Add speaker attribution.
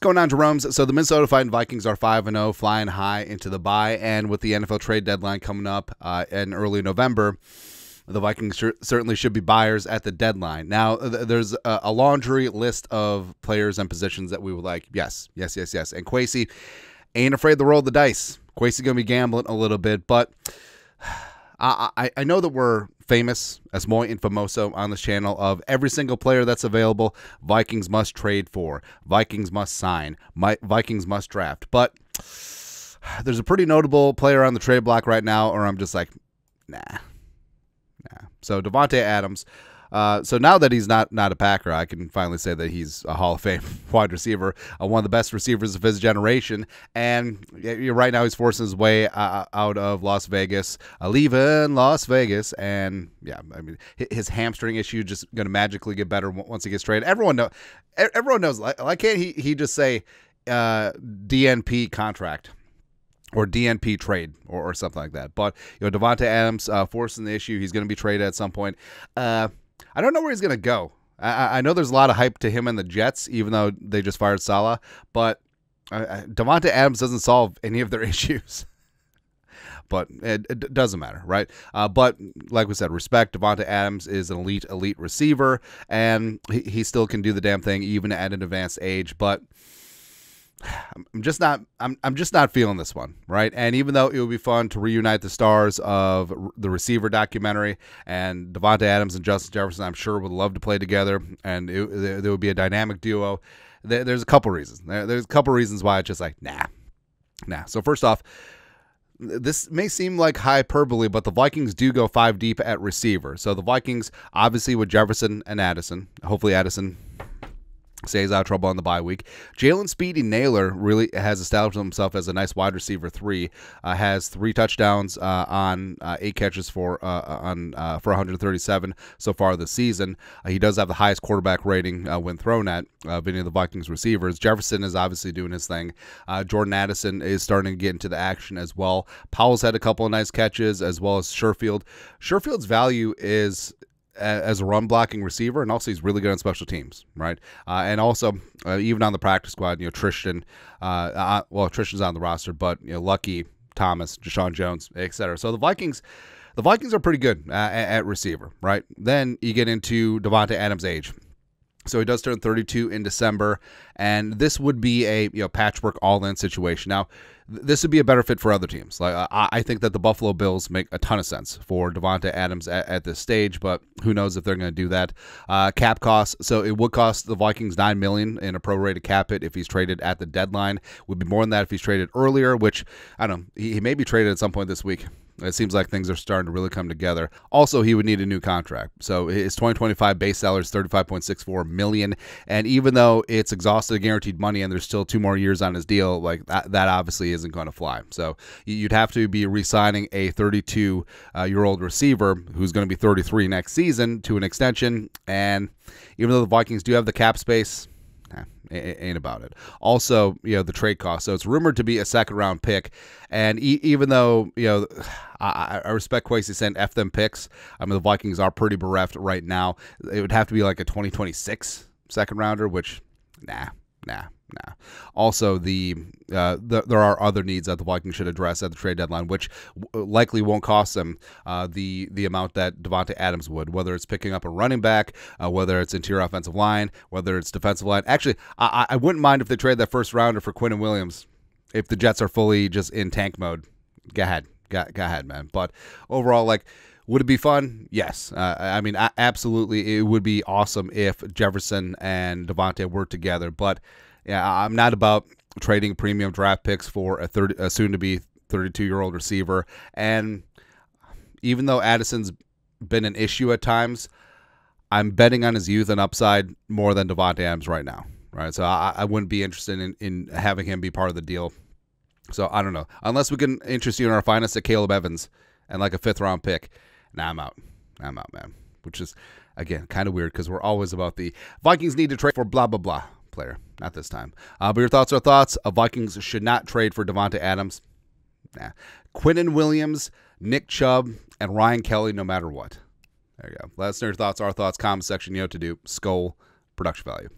Speaker 1: going on, Jerome's? So the Minnesota Vikings are 5-0, flying high into the bye, and with the NFL trade deadline coming up in early November, the Vikings certainly should be buyers at the deadline. Now, there's a laundry list of players and positions that we would like. Yes. And Kwesi ain't afraid to roll the dice. Kwesi's going to be gambling a little bit, but I know that we're famous as muy infamoso on this channel of every single player that's available, Vikings must trade for, Vikings must sign, Vikings must draft. But there's a pretty notable player on the trade block right now, or I'm just like, nah. So Davante Adams. So now that he's not a Packer, I can finally say that he's a Hall of Fame wide receiver, one of the best receivers of his generation. And right now he's forcing his way out of Las Vegas, leaving Las Vegas. And yeah, I mean, his hamstring issue just going to magically get better once he gets traded. Everyone knows. Why can't he just say DNP contract? Or DNP trade or something like that. But, Davante Adams forcing the issue. He's going to be traded at some point. I don't know where he's going to go. I know there's a lot of hype to him and the Jets, even though they just fired Saleh. But Davante Adams doesn't solve any of their issues. But it doesn't matter, right? But like we said, respect. Davante Adams is an elite receiver. And he still can do the damn thing even at an advanced age. But I'm just not feeling this one, right? And even though it would be fun to reunite the stars of the receiver documentary, and Davante Adams and Justin Jefferson, I'm sure would love to play together, and there would be a dynamic duo. There's a couple reasons. There's a couple reasons why it's just like nah. So first off, this may seem like hyperbole, but the Vikings do go 5 deep at receiver. So the Vikings, obviously with Jefferson and Addison, hopefully Addison stays out of trouble on the bye week. Jalen Speedy Naylor really has established himself as a nice wide receiver 3. Has 3 touchdowns on 8 catches for 137 so far this season. He does have the highest quarterback rating when thrown at any of the Vikings receivers. Jefferson is obviously doing his thing. Jordan Addison is starting to get into the action as well. Powell's had a couple of nice catches, as well as Sherfield. Sherfield's value is as a run-blocking receiver, and also he's really good on special teams, right? And also, even on the practice squad, Tristan, Tristan's on the roster, but Lucky, Thomas, Deshaun Jones, etc. So the Vikings are pretty good at receiver, right? Then you get into Davante Adams' age. So he does turn 32 in December, and this would be a patchwork all-in situation. Now, this would be a better fit for other teams. Like I think that the Buffalo Bills make a ton of sense for Davante Adams at this stage, but who knows if they're going to do that. Cap costs, so it would cost the Vikings $9 million in a prorated cap hit if he's traded at the deadline. Would be more than that if he's traded earlier, which I don't know. He may be traded at some point this week. It seems like things are starting to really come together. Also, he would need a new contract. So his 2025 base salary is $35.64 million, and even though it's exhausted guaranteed money and there's still 2 more years on his deal, like that obviously isn't going to fly. So you'd have to be re-signing a 32-year-old receiver who's going to be 33 next season to an extension, and even though the Vikings do have the cap space, it ain't about it. Also, the trade cost. So it's rumored to be a 2nd-round pick, and even though I respect Kwesi saying F them picks. I mean, the Vikings are pretty bereft right now. It would have to be like a 2026 2nd-rounder, which nah. Also, there are other needs that the Vikings should address at the trade deadline, which likely won't cost them the amount that Davante Adams would, whether it's picking up a running back, whether it's interior offensive line, whether it's defensive line. Actually, I wouldn't mind if they trade that 1st-rounder for Quinnen Williams if the Jets are fully just in tank mode. Go ahead, man. But overall, would it be fun? Yes. I mean, absolutely, it would be awesome if Jefferson and Davante were together. But yeah, I'm not about trading premium draft picks for a soon-to-be 32-year-old receiver. And even though Addison's been an issue at times, I'm betting on his youth and upside more than Davante Adams right now. Right, so I wouldn't be interested in having him be part of the deal. So I don't know. Unless we can interest you in our finest at Caleb Evans and like a 5th-round pick. Nah, I'm out, man. Which is, again, kind of weird because we're always about the Vikings need to trade for blah, blah, blah player. Not this time. But your thoughts are thoughts. Vikings should not trade for Davante Adams. Nah. Quinnen Williams, Nick Chubb, and Ryan Kelly no matter what. There you go. Let us know your thoughts, our thoughts, comment section. You know what to do. Skull, production value.